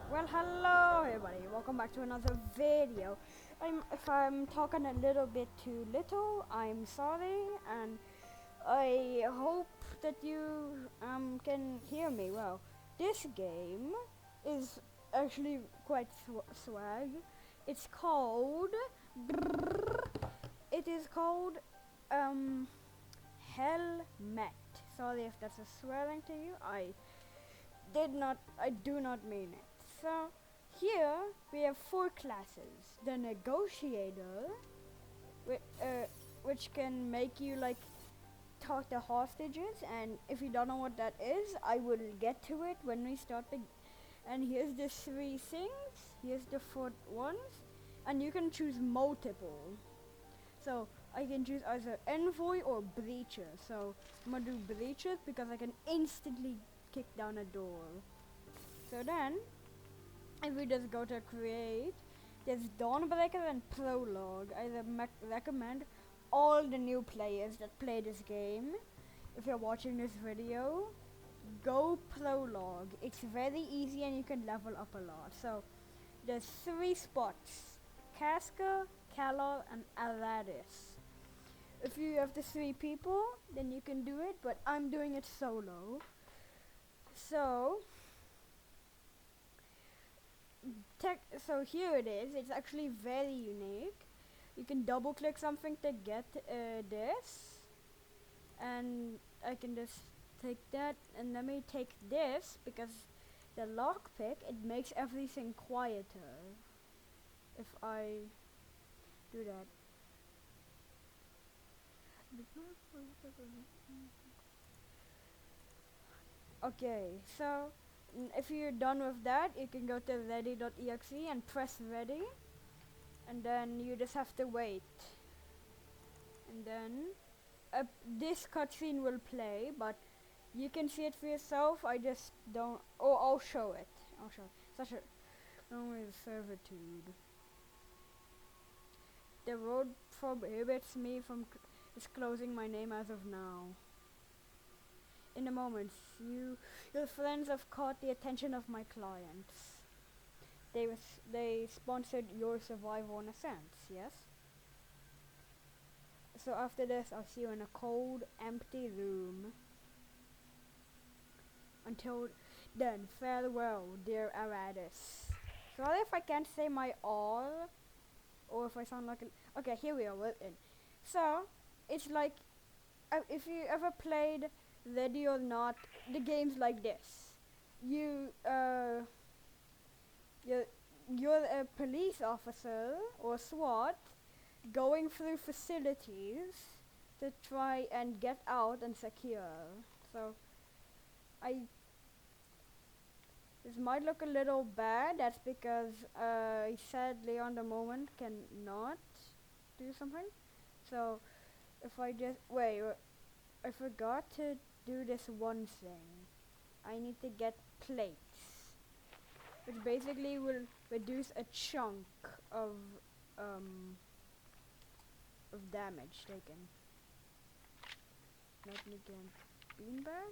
Well, hello everybody. Welcome back to another video. If I'm talking a little bit too little, I'm sorry, and I hope that you can hear me well. This game is actually quite swag. It's called. It is called um Hellmet. Sorry if that's a swearing to you. I do not mean it. So here we have four classes. The negotiator, which, which can make you like talk to hostages, and if you don't know what that is, I will get to it when we start the. And here's the three things. Here's the four ones, and you can choose multiple. So I can choose either envoy or breacher. So I'm gonna do breacher because I can instantly kick down a door. So then, if we just go to create, there's Dawnbreaker and Prologue. I recommend all the new players that play this game. If you're watching this video, go Prologue. It's very easy and you can level up a lot. So there's three spots: Casca, Calor, and Aradis. If you have the three people, then you can do it, but I'm doing it solo. So so here it is. It's actually very unique. You can double click something to get this, and I can just take that, and let me take this because the lockpick, it makes everything quieter if I do that. Okay, so if you're done with that, you can go to ready.exe and press ready, and then you just have to wait, and then this cutscene will play, but you can see it for yourself. I just don't. Oh, I'll show it. I'll show it. Such a only servitude. The road prohibits me from disclosing my name as of now. In a moment, your friends have caught the attention of my clients. They sponsored your survival in a sense, yes? So after this, I'll see you in a cold, empty room. Until then, farewell, dear Aradis. Sorry if I can't say my all, or if I sound like okay, here we are, we're in. So, it's like, if you ever played Ready or Not, the game's like this. You, you're a police officer, or SWAT, going through facilities to try and get out and secure. So, I this might look a little bad. That's because I sadly on the moment cannot do something. So if I just wait, I forgot to do this one thing. I need to get plates, which basically will reduce a chunk um of damage taken. Let me get beanbag.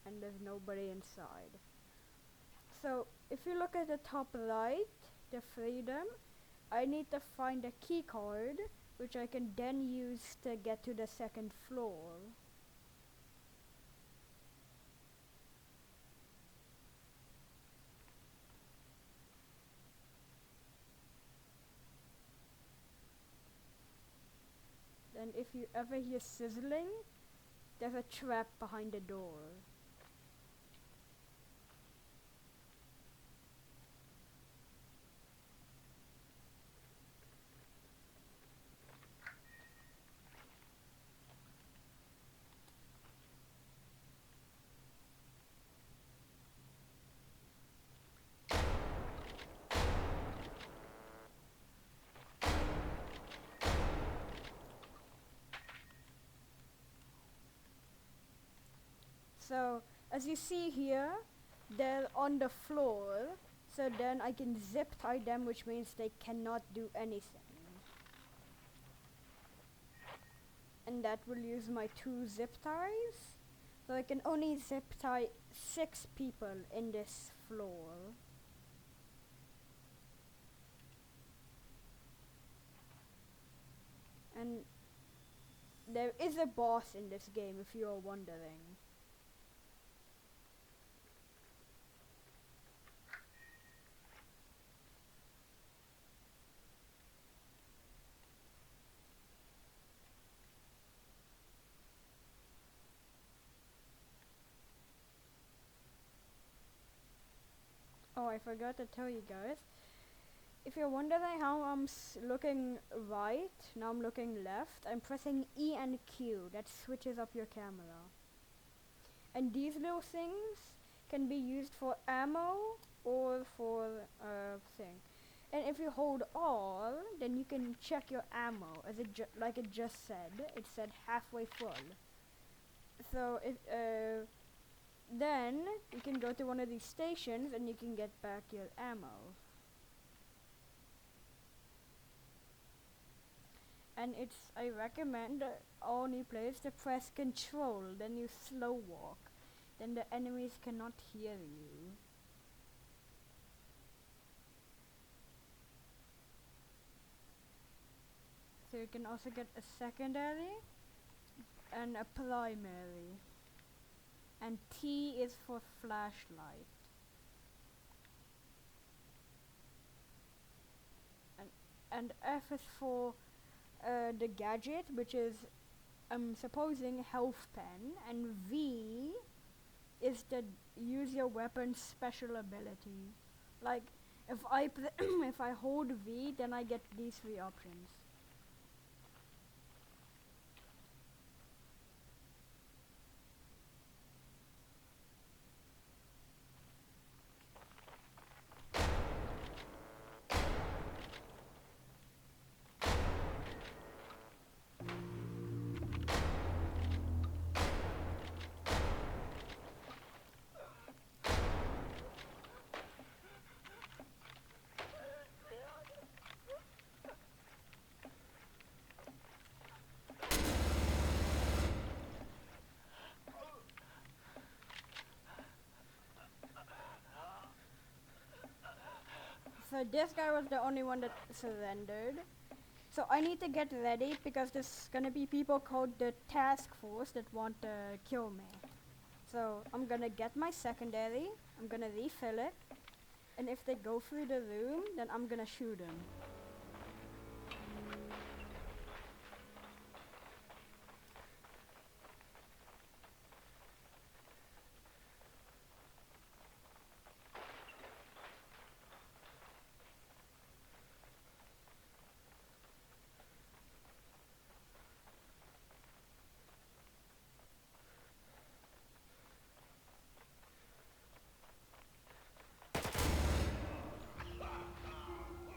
And there's nobody inside. So if you look at the top right, the freedom, I need to find a key card which I can then use to get to the second floor. Then if you ever hear sizzling, there's a trap behind the door. So as you see here, they're on the floor, so then I can zip tie them, which means they cannot do anything. and that will use my 2 zip ties. So I can only zip tie 6 people in this floor. And there is a boss in this game if you are wondering. Oh, I forgot to tell you guys. If you're wondering how I'm looking right, now I'm looking left, I'm pressing E and Q. That switches up your camera. And these little things can be used for ammo or for thing. And if you hold R, then you can check your ammo, as like it just said. It said halfway full. So if then you can go to one of these stations and you can get back your ammo. And I recommend all new players to press control, then you slow walk. Then the enemies cannot hear you. So you can also get a secondary and a primary. And T is for flashlight. And F is for the gadget, which is I'm supposing health pen, and V is the use your weapon special ability. Like if I if I hold V, then I get these 3 options. So this guy was the only one that surrendered. So I need to get ready because there's gonna be people called the task force that want to kill me. So I'm gonna get my secondary, I'm gonna refill it, and if they go through the room, then I'm gonna shoot them.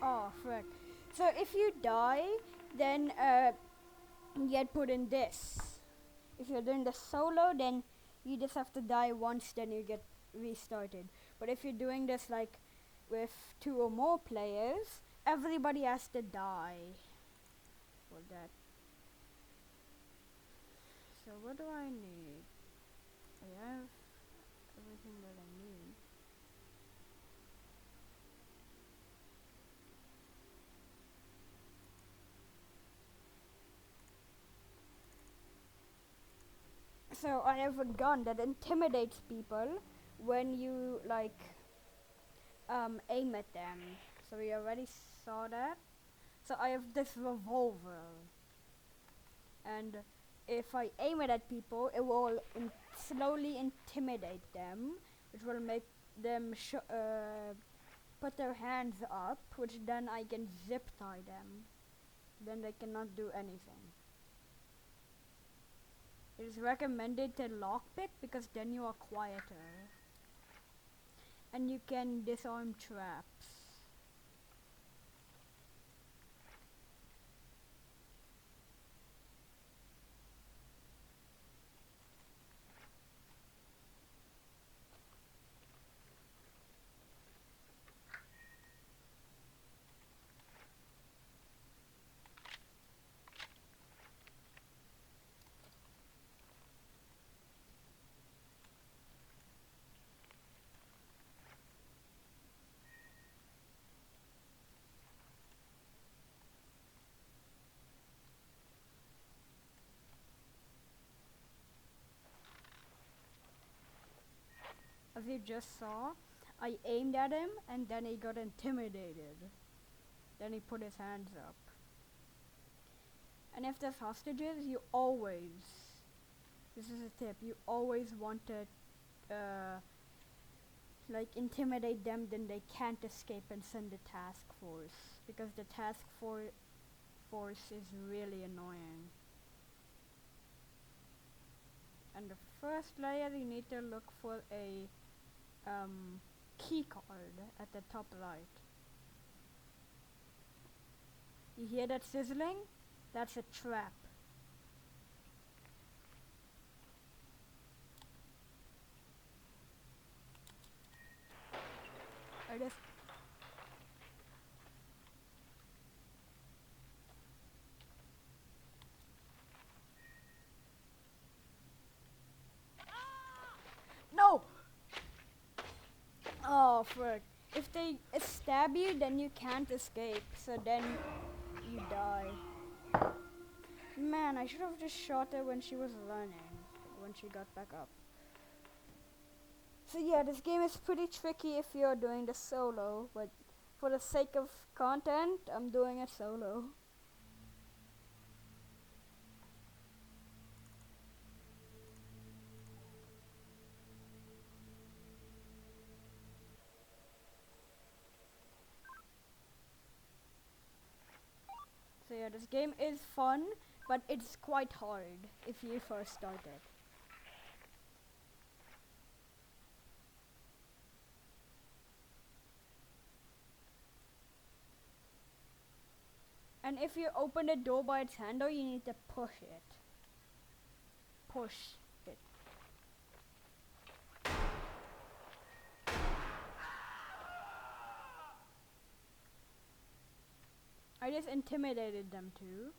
Oh, frick. So if you die, then you get put in this. If you're doing the solo, then you just have to die once, then you get restarted. But if you're doing this like with 2 or more players, everybody has to die for that. So what do I need? I have everything that I need. So I have a gun that intimidates people when you like aim at them. So we already saw that. So I have this revolver, and if I aim it at people, it will slowly intimidate them, which will make them put their hands up, which then I can zip tie them. Then they cannot do anything. It is recommended to lockpick because then you are quieter. And you can disarm traps. as you just saw, I aimed at him and then he got intimidated. Then he put his hands up. And if there's hostages, you always, this is a tip, you always want to like intimidate them, then they can't escape and send the task force, because the task force is really annoying. And the first layer, you need to look for a key card at the top right. You hear that sizzling? That's a trap. I just no! Oh frick. If they stab you, then you can't escape, so then you die. Man, I should have just shot her when she was running, when she got back up. So yeah, this game is pretty tricky if you're doing the solo, but for the sake of content, I'm doing it solo. So yeah, this game is fun, but it's quite hard if you first start it. And if you open the door by its handle, you need to push it. Push it. I just intimidated them too.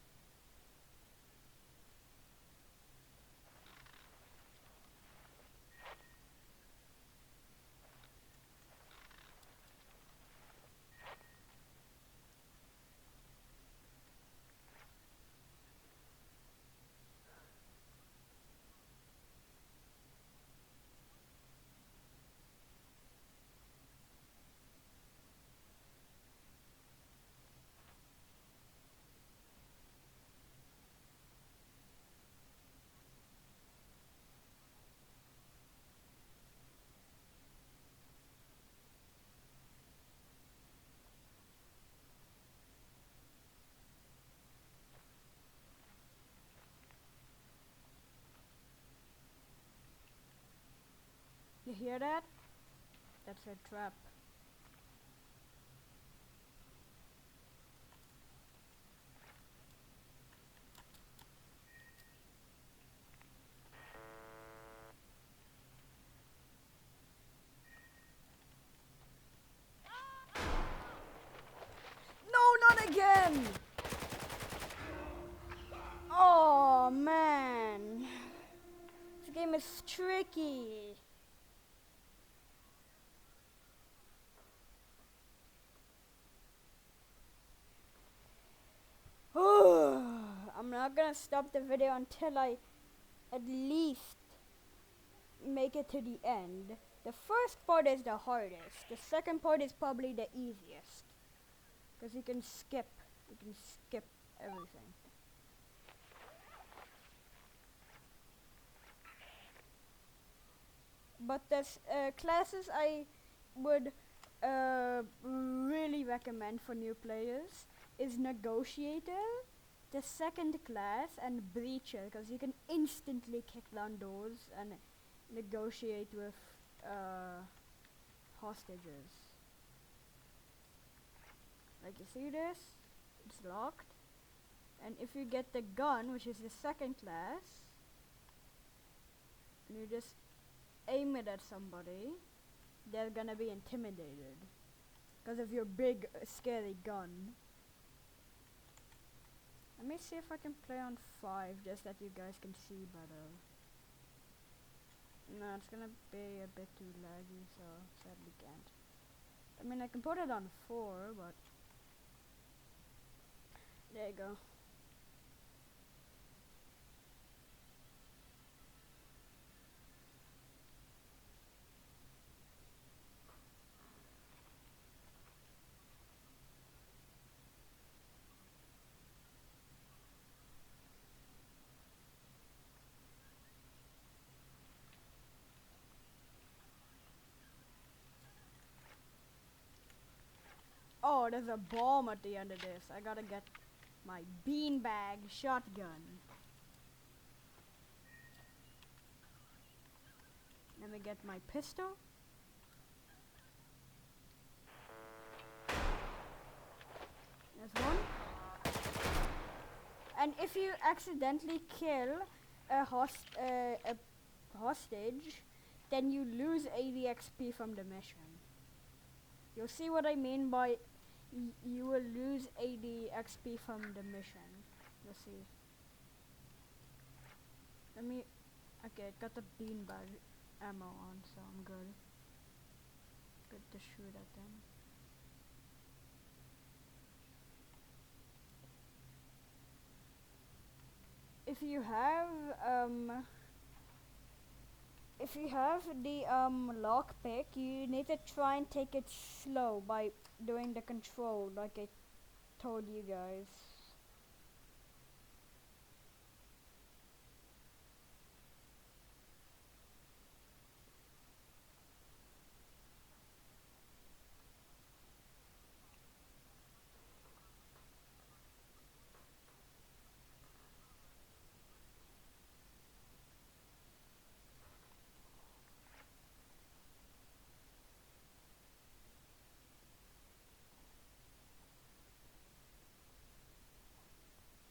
You hear that? That's a trap. No, not again! Oh man, this game is tricky. I'm not gonna stop the video until I at least make it to the end. The first part is the hardest. The second part is probably the easiest, because you can skip everything. But there's classes I would really recommend for new players is Negotiator, the second class, and Breacher, because you can instantly kick down doors and negotiate with hostages. Like, you see this? It's locked. And if you get the gun, which is the second class, and you just aim it at somebody, they're gonna be intimidated because of your big scary gun. Let me see if I can play on 5 just that you guys can see better. No, it's gonna be a bit too laggy, so sadly can't. I mean, I can put it on 4, but there you go. Oh, there's a bomb at the end of this. I gotta get my beanbag shotgun. Let me get my pistol. There's one. And if you accidentally kill a hostage, then you lose 80 XP from the mission. You'll see what I mean by you will lose 80 XP from the mission. You'll see. Let me. Okay, got the beanbag ammo on, so I'm good. Good to shoot at them. If you have the lockpick, you need to try and take it slow by doing the control like I told you guys.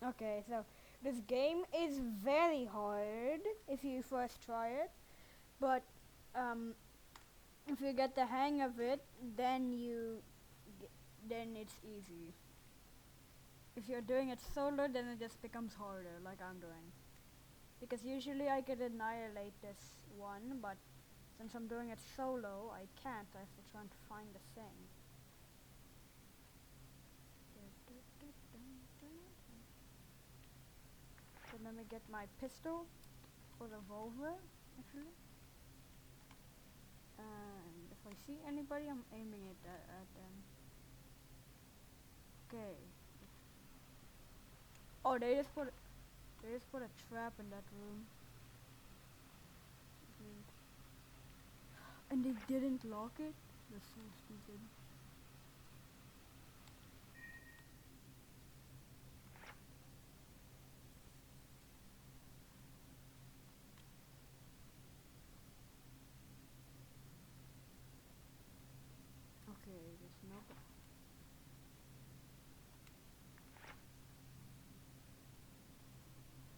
Okay, so this game is very hard if you first try it, but if you get the hang of it, then it's easy. If you're doing it solo, then it just becomes harder, like I'm doing. Because usually I could annihilate this one, but since I'm doing it solo, I can't. I have to try and find the thing. So let me get my pistol or revolver, actually. And if I see anybody, I'm aiming it at them. Okay. Oh, they just put a trap in that room. And they didn't lock it? That's so stupid. Okay,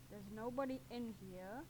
there's nobody in here.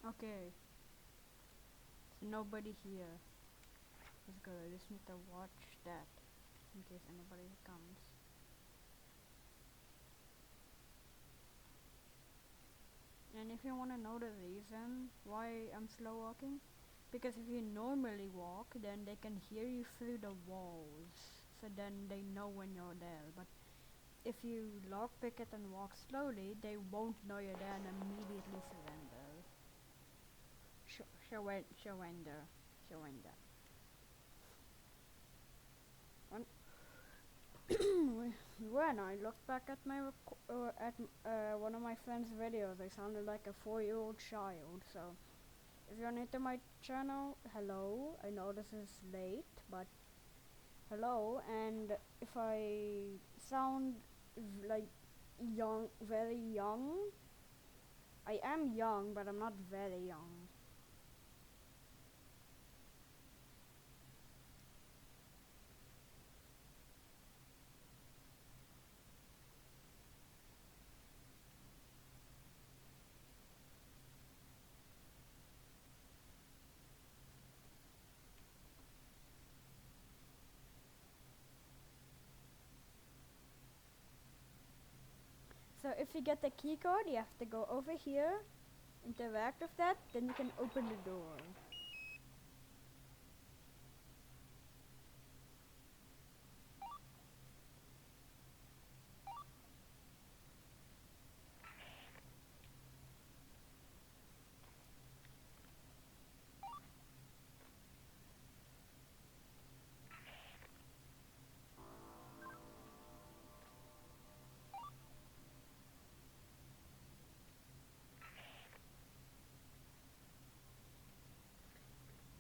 Okay. There's nobody here. That's good. I just need to watch that in case anybody comes. And if you want to know the reason why I'm slow walking, because if you normally walk, then they can hear you through the walls, so then they know when you're there. But if you lockpick it and walk slowly, they won't know you're there and immediately surrender. Surrender. When I looked back at my one of my friend's videos, I sounded like a 4-year-old child. So, if you're new to my channel, hello. I know this is late, but hello. And if I sound like young, very young. I am young, but I'm not very young. So if you get the key card, you have to go over here, interact with that, then you can open the door.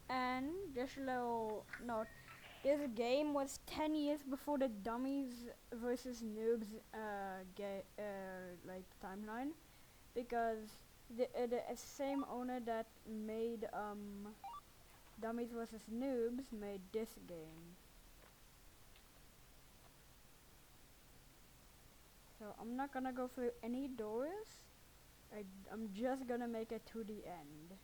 And just a little note, this game was 10 years before the dummies versus noobs like timeline, because the same owner that made dummies versus noobs made this game. So I'm not gonna go through any doors. I'm just gonna make it to the end.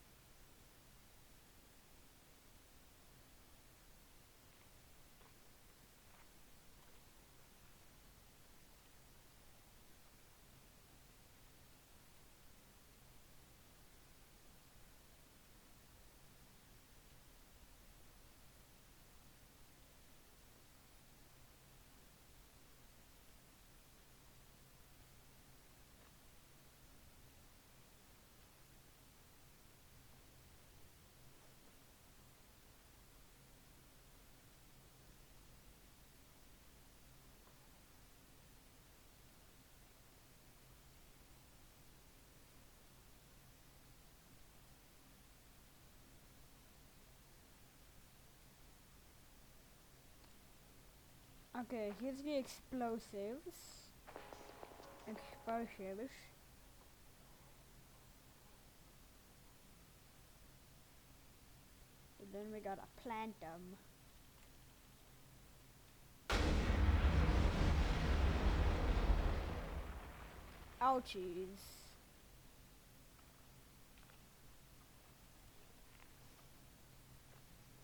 Okay, here's the explosives. Explosives. And then we gotta plant them. Ouchies.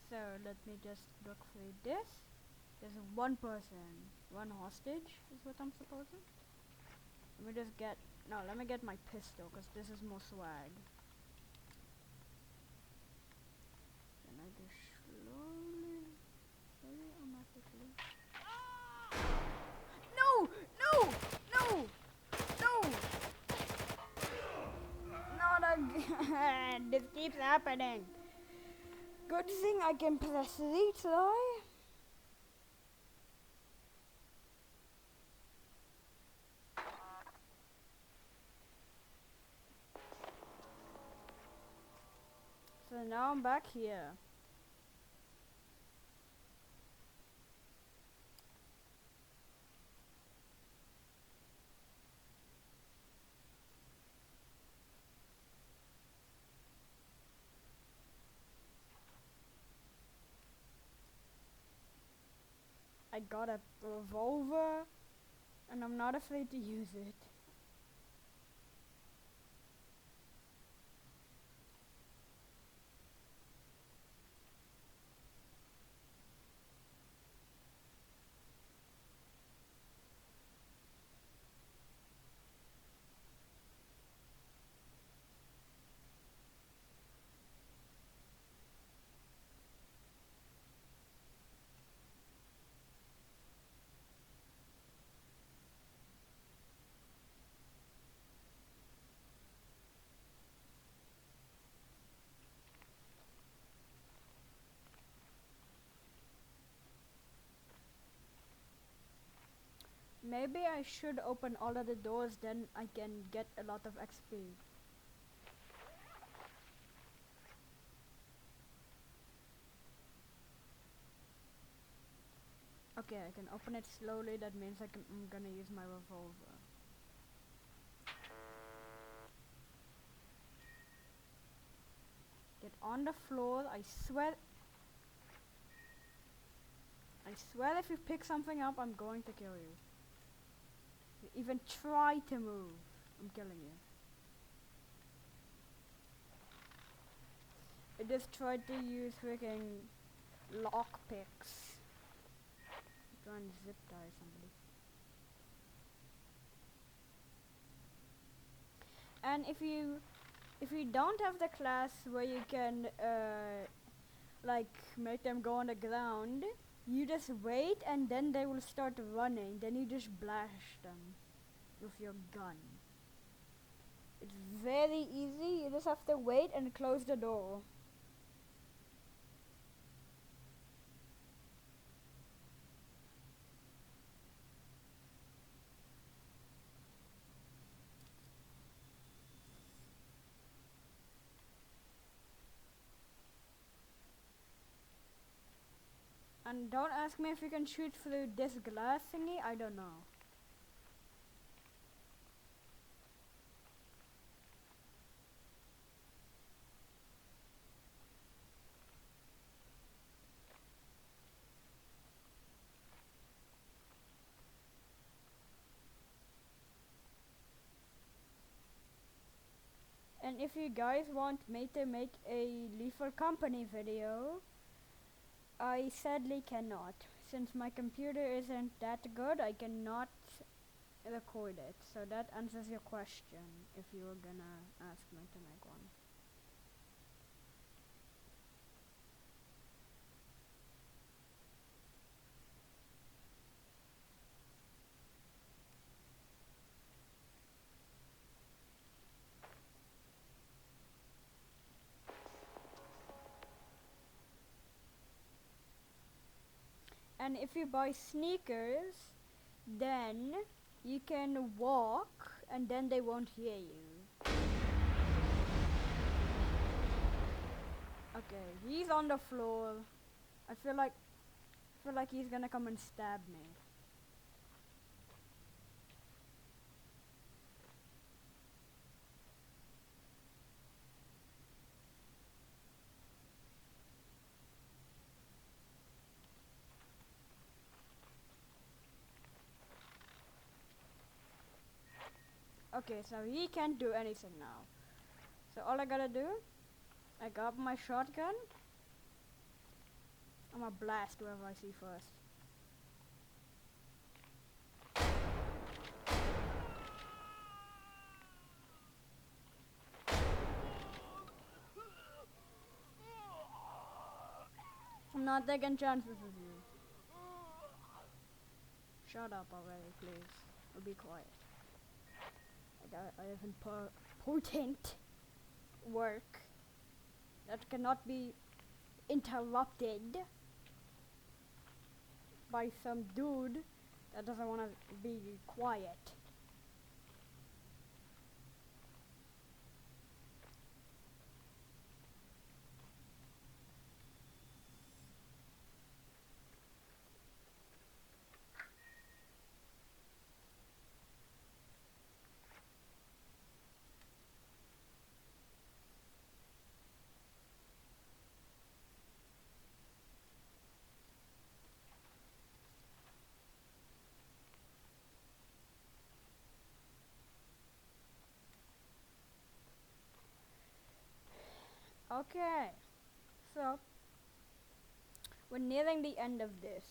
So let me just look through this. There's one person, one hostage is what I'm supposing. Let me just get, no, let me get my pistol because this is more swag. Then I just slowly, automatically. No! No! No! No! Not again! This keeps happening. Good thing I can press retry. So now I'm back here. I got a revolver and I'm not afraid to use it. Maybe I should open all of the doors, then I can get a lot of XP. Okay, I can open it slowly, that means I'm gonna use my revolver. on the floor. I swear if you pick something up, I'm going to kill you. If you even try to move, I'm killing you. I just tried to use freaking lockpicks. Try and zip tie somebody. And if you don't have the class where you can like make them go on the ground, you just wait and then they will start running. Then you just blast them with your gun. It's very easy. You just have to wait and close the door. And don't ask me if you can shoot through this glass thingy. I don't know. And if you guys want me to make a Lethal Company video, I sadly cannot. Since my computer isn't that good, I cannot record it. So that answers your question, if you were gonna ask me to make one. And if you buy sneakers, then you can walk and then they won't hear you. Okay, he's on the floor. I feel like he's gonna come and stab me. Okay, so he can't do anything now. So all I gotta do, I got my shotgun. I'm gonna blast whoever I see first. I'm not taking chances with you. Shut up already, please. Or be quiet. I have important work that cannot be interrupted by some dude that doesn't want to be quiet. Okay, so we're nearing the end of this.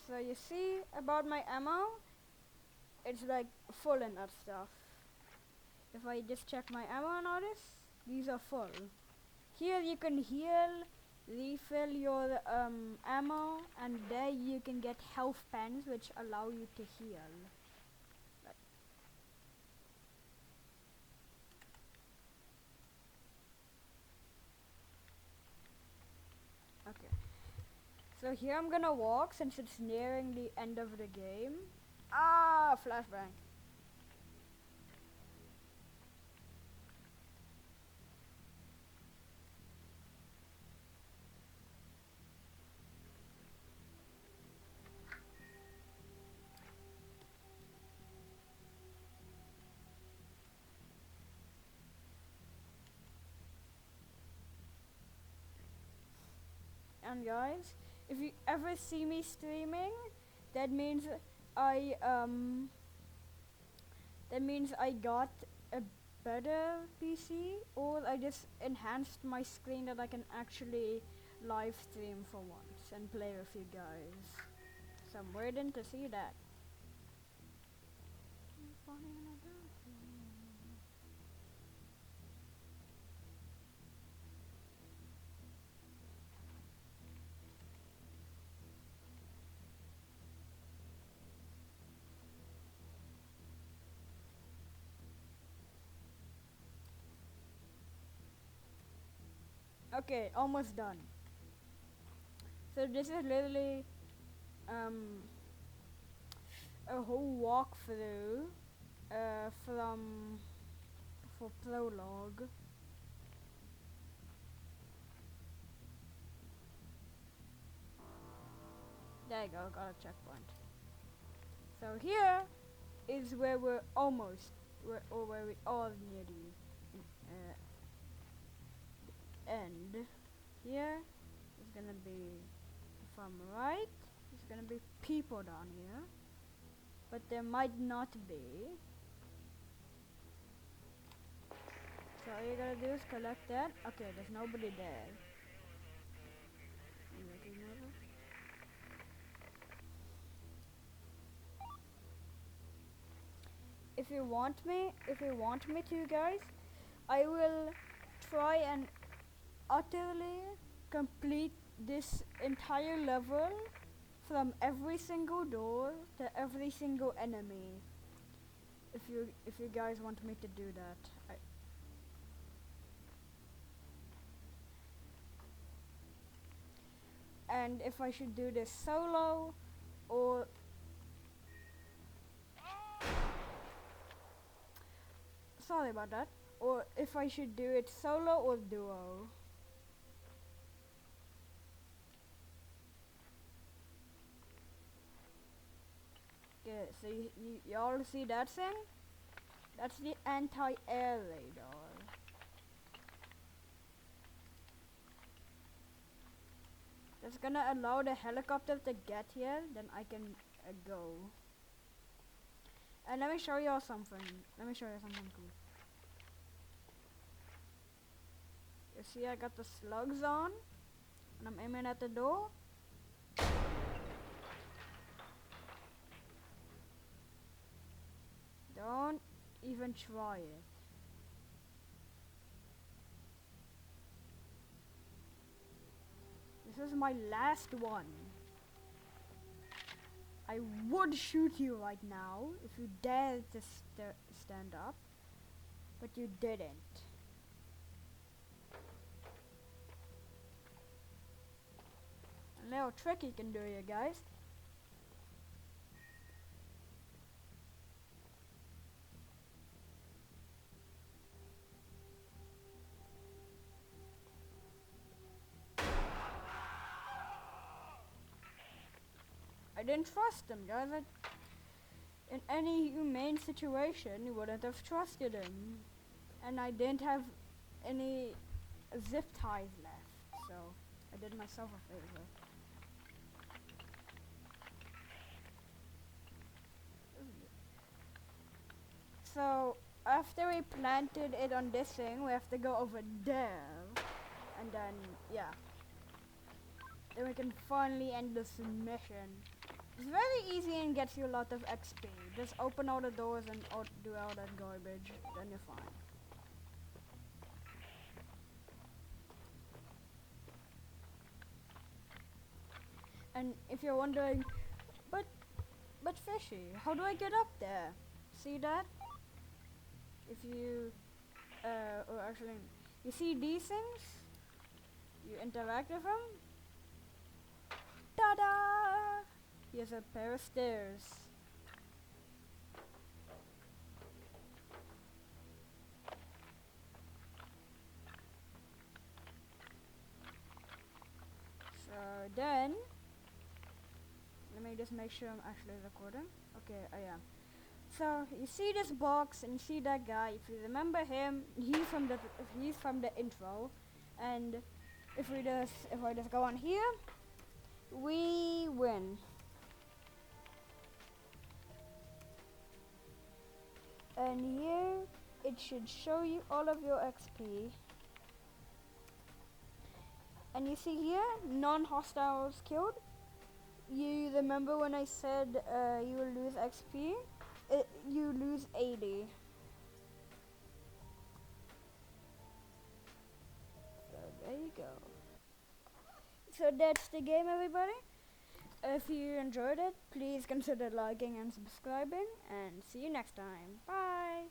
So you see about my ammo, it's like full and that stuff. If I just check my ammo notice, these are full. Here you can heal, refill your ammo, and there you can get health pens which allow you to heal. Okay. So here I'm gonna walk since it's nearing the end of the game. Ah, flashbang. And guys, if you ever see me streaming, that means I got a better PC, or I just enhanced my screen that I can actually live stream for once and play with you guys. So I'm waiting to see that. Okay, almost done. So this is literally a whole walkthrough for prologue. There you go, got a checkpoint. So here is where we're almost, where we are near the end. Here is gonna be, from right, there's gonna be people down here, but there might not be. So all you gotta do is collect that. Okay, there's nobody there. If you want me to, guys, I will try and utterly complete this entire level from every single door to every single enemy. If you guys want me to do that. And if I should do this solo or sorry about that, or if I should do it solo or duo. Okay, so you all see that thing? That's the anti-air radar. That's gonna allow the helicopter to get here, then I can go. And let me show y'all something. Cool. You see I got the slugs on, and I'm aiming at the door. Don't even try it. This is my last one. I would shoot you right now if you dared to stand up, but you didn't. A little trick you can do here, guys. I didn't trust him, guys. In any humane situation, you wouldn't have trusted him. And I didn't have any zip ties left, so I did myself a favor. So after we planted it on this thing, we have to go over there, and then yeah, then we can finally end this mission. It's very easy and gets you a lot of XP. Just open all the doors and do all that garbage, then you're fine. And if you're wondering, but Fishy, how do I get up there? See that? If you, or actually, you see these things? You interact with them? Ta-da! Here's a pair of stairs. So then, let me just make sure I'm actually recording. Okay, I am. So you see this box and you see that guy. If you remember him, he's from the intro, and if I just go on here, we win. And here it should show you all of your XP. And you see here, non-hostiles killed. You remember when I said you will lose XP? You lose 80. So there you go. So that's the game, everybody. If you enjoyed it, please consider liking and subscribing, and see you next time. Bye!